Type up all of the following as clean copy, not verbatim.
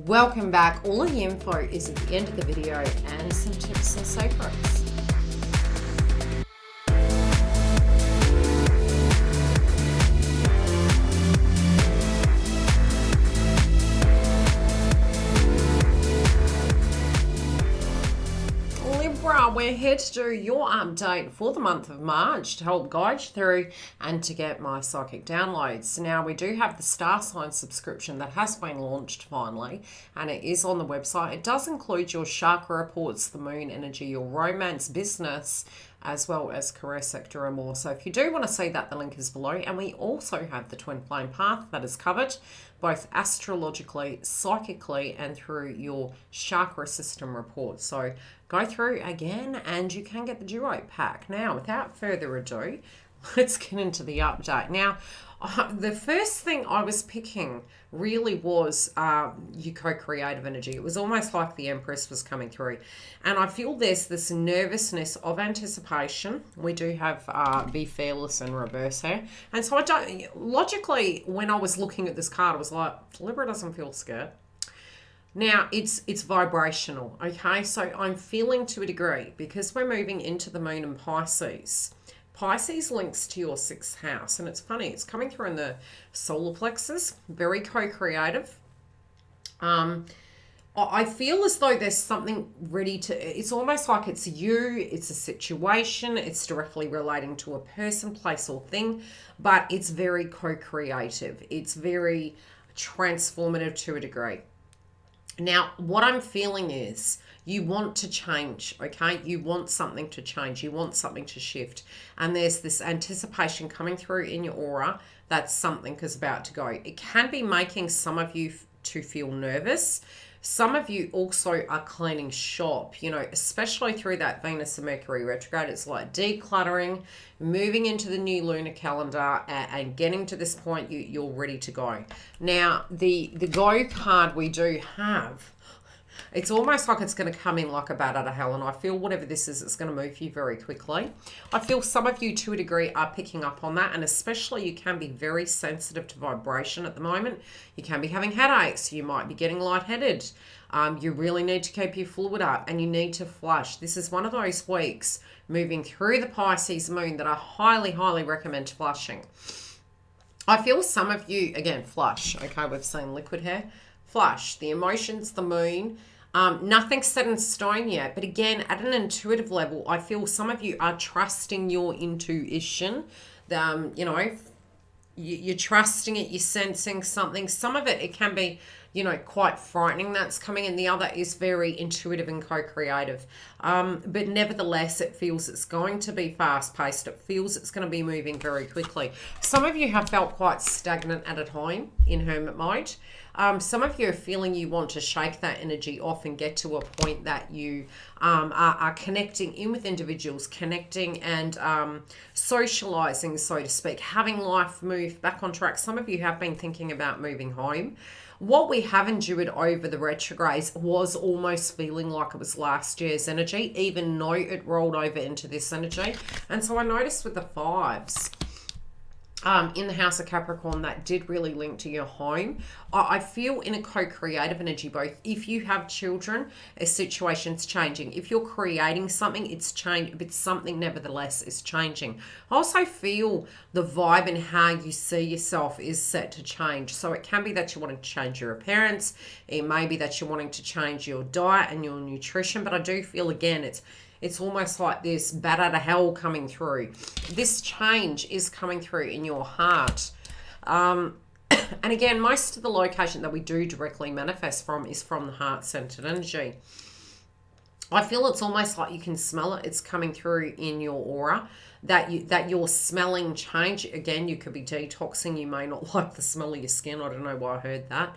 Welcome back. All of the info is at the end of the video and some tips and secrets. Libra, we're here to do your update for the month of March to help guide you through and to get my psychic downloads. Now, we do have the star sign subscription that has been launched finally, and it is on the website. It does include your chakra reports, the moon energy, your romance, business, as well as career sector and more. So if you do want to see that, the link is below. And we also have the twin flame path that is covered both astrologically, psychically, and through your chakra system report. So go through again and you can get the duo pack. Now, without further ado, let's get into the update. Now, the first thing I was picking really was your co-creative energy. It was almost like the Empress was coming through. And I feel there's this nervousness of anticipation. We do have Be Fearless in reverse here. And so logically, when I was looking at this card, I was like, Libra doesn't feel scared. Now, it's vibrational, okay? So I'm feeling to a degree, because we're moving into the moon in Pisces. Pisces links to your 6th house, and it's funny, it's coming through in the solar plexus, very co-creative. I feel as though there's something ready to, it's almost like it's you, it's a situation, it's directly relating to a person, place, or thing, but it's very co-creative. It's very transformative to a degree. Now, what I'm feeling is you want to change, okay? You want something to change. You want something to shift. And there's this anticipation coming through in your aura that something is about to go. It can be making some of you to feel nervous. Some of you also are cleaning shop, you know, especially through that Venus and Mercury retrograde. It's like decluttering, moving into the new lunar calendar and getting to this point, you're ready to go. Now, the go card we do have, it's almost like it's going to come in like a bat out of hell, and I feel whatever this is, it's going to move you very quickly. I feel some of you to a degree are picking up on that, and especially you can be very sensitive to vibration at the moment. You can be having headaches. You might be getting lightheaded. You really need to keep your fluid up, and you need to flush. This is one of those weeks moving through the Pisces moon that I highly, highly recommend flushing. I feel some of you, again, flush. Okay, we've seen liquid hair. Flush. The emotions, the moon. Nothing's set in stone yet, but again, at an intuitive level, I feel some of you are trusting your intuition. You know, you're trusting it, you're sensing something. Some of it can be, you know, quite frightening that's coming in. The other is very intuitive and co-creative. But nevertheless, it feels it's going to be fast-paced. It feels it's going to be moving very quickly. Some of you have felt quite stagnant at a time in hermit mode. Some of you are feeling you want to shake that energy off and get to a point that you are connecting in with individuals, connecting and socializing, so to speak, having life move back on track. Some of you have been thinking about moving home. What we have endured over the retrogrades was almost feeling like it was last year's energy, even though it rolled over into this energy. And so I noticed with the 5s, in the house of Capricorn, that did really link to your home. I feel in a co-creative energy, both if you have children, a situation's changing. If you're creating something, it's changing, but something nevertheless is changing. I also feel the vibe and how you see yourself is set to change. So it can be that you're wanting to change your appearance. It may be that you're wanting to change your diet and your nutrition, but I do feel, again, it's almost like this bat out of hell coming through. This change is coming through in your heart. And again, most of the location that we do directly manifest from is from the heart-centered energy. I feel it's almost like you can smell it. It's coming through in your aura, that you're smelling change. Again, you could be detoxing. You may not like the smell of your skin. I don't know why I heard that.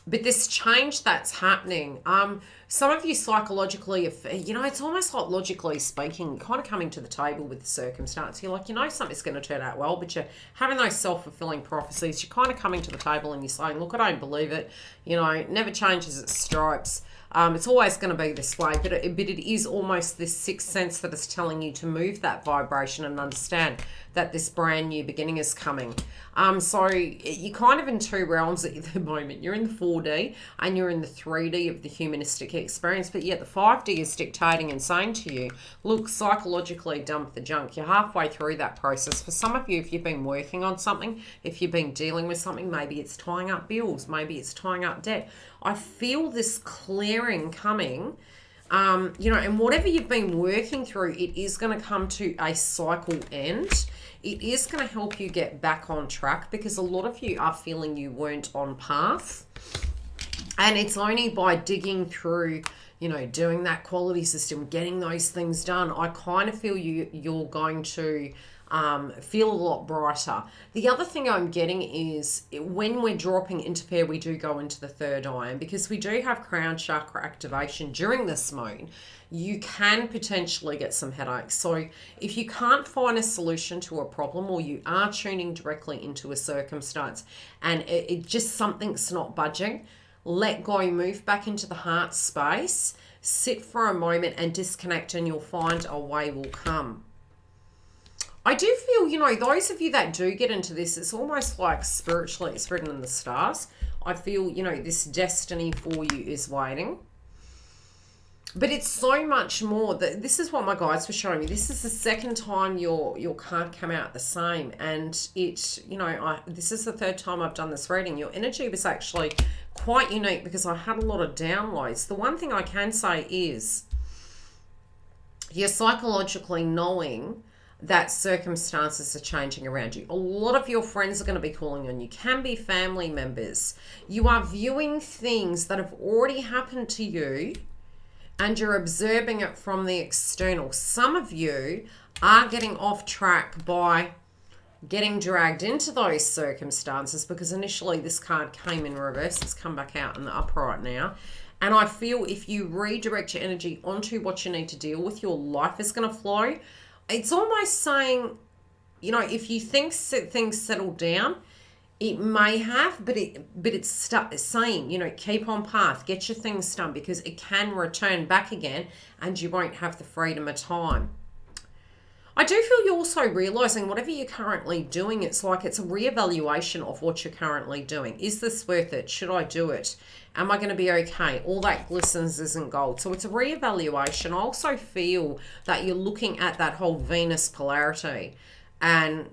But this change that's happening, some of you psychologically, you know, it's almost like logically speaking, kind of coming to the table with the circumstance. You're like, you know, something's going to turn out well, but you're having those self-fulfilling prophecies. You're kind of coming to the table and you're saying, look, I don't believe it. You know, it never changes its stripes. It's always going to be this way, but it is almost this sixth sense that is telling you to move that vibration and understand that this brand new beginning is coming. So you're kind of in two realms at the moment. You're in the 4D and you're in the 3D of the humanistic experience, but yet the 5D is dictating and saying to you, look, psychologically dump the junk. You're halfway through that process. For some of you, if you've been working on something, if you've been dealing with something, maybe it's tying up bills, maybe it's tying up debt. I feel this clearing coming. And whatever you've been working through, it is going to come to a cycle end. It is going to help you get back on track, because a lot of you are feeling you weren't on path. And it's only by digging through, doing that quality system, getting those things done, I kind of feel you're going to feel a lot brighter. The other thing I'm getting is when we're dropping into pair, we do go into the third eye. And because we do have crown chakra activation during this moon, you can potentially get some headaches. So if you can't find a solution to a problem, or you are tuning directly into a circumstance and it just something's not budging, let go, move back into the heart space, sit for a moment and disconnect, and you'll find a way will come. I do feel, those of you that do get into this, it's almost like spiritually it's written in the stars. I feel, this destiny for you is waiting. But it's so much more. That this is what my guides were showing me. This is the second time your card came out the same. And this is the third time I've done this reading. Your energy was actually quite unique, because I had a lot of downloads. The one thing I can say is you're psychologically knowing that circumstances are changing around you. A lot of your friends are going to be calling on you. Can be family members. You are viewing things that have already happened to you, and you're observing it from the external. Some of you are getting off track by getting dragged into those circumstances, because initially this card came in reverse. It's come back out in the upright now. And I feel if you redirect your energy onto what you need to deal with, your life is going to flow. It's almost saying, if you think things settle down, it may have, but it's saying, keep on path, get your things done, because it can return back again and you won't have the freedom of time. I do feel you're also realizing whatever you're currently doing, it's like it's a reevaluation of what you're currently doing. Is this worth it? Should I do it? Am I going to be okay? All that glistens isn't gold. So it's a reevaluation. I also feel that you're looking at that whole Venus polarity. And,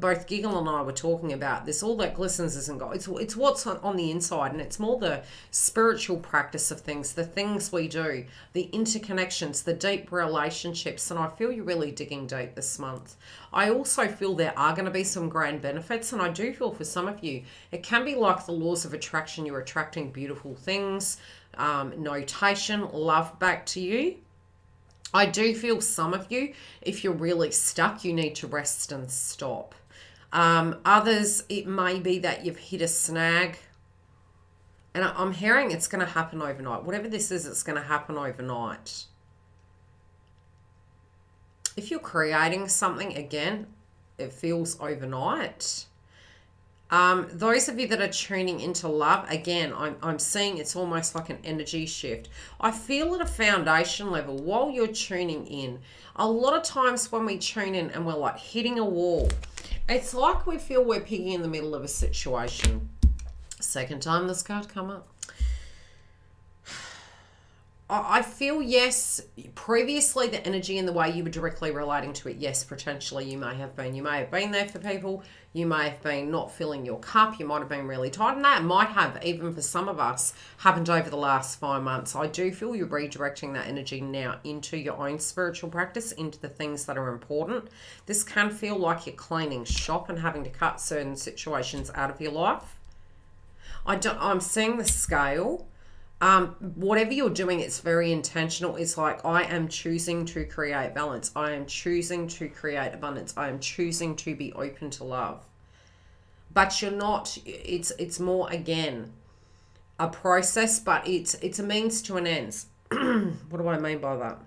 both Giggle and I were talking about this. All that glistens isn't gold. It's what's on the inside. And it's more the spiritual practice of things, the things we do, the interconnections, the deep relationships. And I feel you're really digging deep this month. I also feel there are going to be some grand benefits. And I do feel for some of you, it can be like the laws of attraction. You're attracting beautiful things, notation, love back to you. I do feel some of you, if you're really stuck, you need to rest and stop. Others, it may be that you've hit a snag. And I'm hearing it's going to happen overnight. Whatever this is, it's going to happen overnight. If you're creating something, again, it feels overnight. Those of you that are tuning into love, again, I'm seeing it's almost like an energy shift. I feel at a foundation level while you're tuning in, a lot of times when we tune in and we're like hitting a wall, it's like we feel we're piggy in the middle of a situation. Second time this card come up. I feel, yes, previously the energy and the way you were directly relating to it, yes, potentially you may have been. You may have been there for people. You may have been not filling your cup. You might have been really tight. And that might have, even for some of us, happened over the last 5 months. I do feel you're redirecting that energy now into your own spiritual practice, into the things that are important. This can feel like you're cleaning shop and having to cut certain situations out of your life. I'm seeing the scale. Whatever you're doing, it's very intentional. It's like, I am choosing to create balance. I am choosing to create abundance. I am choosing to be open to love. But you're not, it's more, again, a process, but it's a means to an end. What do I mean by that?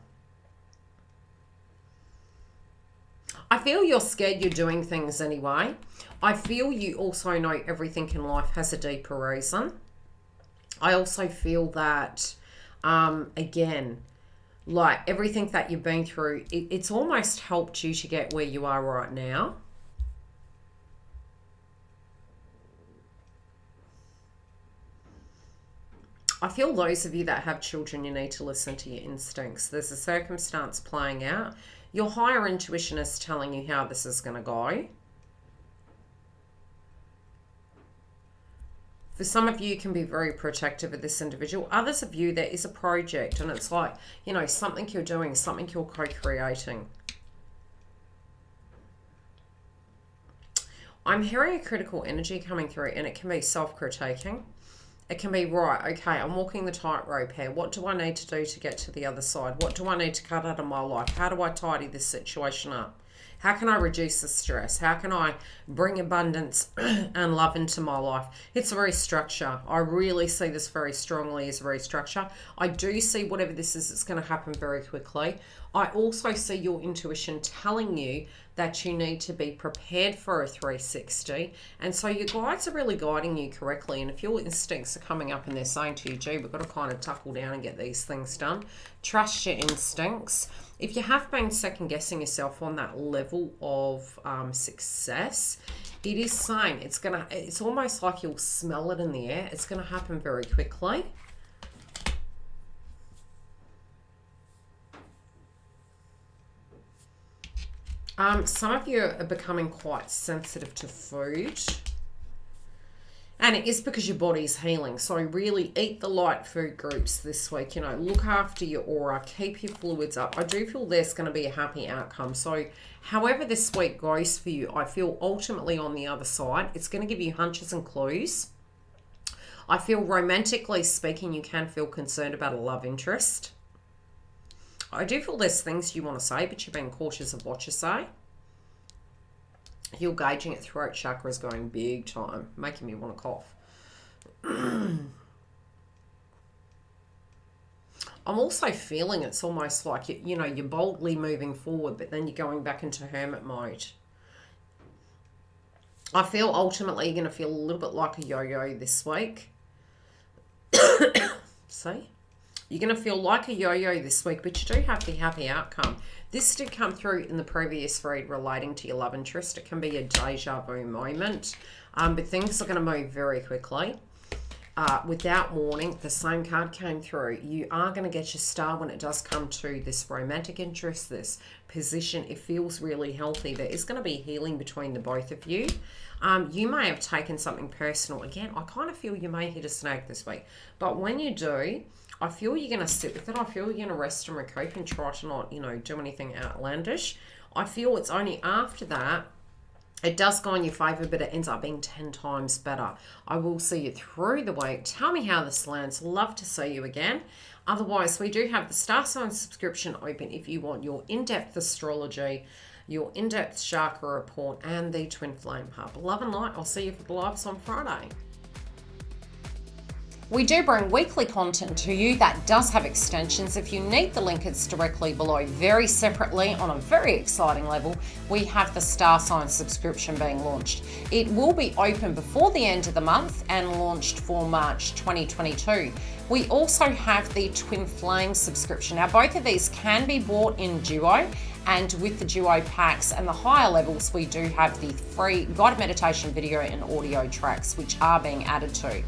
I feel you're scared you're doing things anyway. I feel you also know everything in life has a deeper reason. I also feel that Again, like everything that you've been through, it's almost helped you to get where you are right now. I feel those of you that have children, you need to listen to your instincts. There's a circumstance playing out. Your higher intuition is telling you how this is going to go. For some of you, can be very protective of this individual. Others of you, there is a project, and it's like, you know, something you're doing, something you're co-creating. I'm hearing a critical energy coming through, and it can be self-critiquing. It can be, right, okay, I'm walking the tightrope here. What do I need to do to get to the other side? What do I need to cut out of my life? How do I tidy this situation up? How can I reduce the stress? How can I bring abundance and love into my life? It's a restructure. I really see this very strongly as a restructure. I do see whatever this is, it's going to happen very quickly. I also see your intuition telling you that you need to be prepared for a 360. And so your guides are really guiding you correctly. And if your instincts are coming up and they're saying to you, gee, we've got to kind of tuckle down and get these things done, trust your instincts. If you have been second guessing yourself on that level of success, it is saying it's almost like you'll smell it in the air. It's going to happen very quickly. Some of you are becoming quite sensitive to food. And it is because your body's healing. So really eat the light food groups this week. You know, look after your aura. Keep your fluids up. I do feel there's going to be a happy outcome. So however this week goes for you, I feel ultimately on the other side, it's going to give you hunches and clues. I feel romantically speaking, you can feel concerned about a love interest. I do feel there's things you want to say, but you're being cautious of what you say. You're gauging it. Throat chakra is going big time, making me want to cough. I'm also feeling it's almost like, you know, you're boldly moving forward, but then you're going back into hermit mode. I feel ultimately you're going to feel a little bit like a yo-yo this week. See? You're going to feel like a yo-yo this week, but you do have the happy outcome. This did come through in the previous read relating to your love interest. It can be a deja vu moment, but things are going to move very quickly. Without warning, the same card came through. You are going to get your star when it does come to this romantic interest, this position. It feels really healthy. There is going to be healing between the both of you. You may have taken something personal. Again, I kind of feel you may hit a snag this week. But when you do, I feel you're going to sit with it. I feel you're going to rest and recoup and try to not, you know, do anything outlandish. I feel it's only after that it does go in your favor, but it ends up being 10 times better. I will see you through the week. Tell me how this lands. Love to see you again. Otherwise, we do have the Star Sign subscription open if you want your in-depth astrology, your in-depth chakra report, and the Twin Flame Hub. Love and light. I'll see you for the lives on Friday. We do bring weekly content to you that does have extensions. If you need the link, it's directly below. Very separately, on a very exciting level, we have the Star Sign subscription being launched. It will be open before the end of the month and launched for March 2022. We also have the Twin Flame subscription. Now, both of these can be bought in duo, and with the duo packs and the higher levels, we do have the free guided meditation video and audio tracks, which are being added to.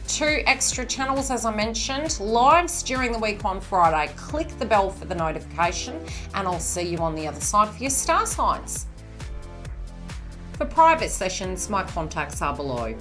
2 extra channels, as I mentioned, lives during the week on Friday. Click the bell for the notification, and I'll see you on the other side for your star signs. For private sessions, my contacts are below.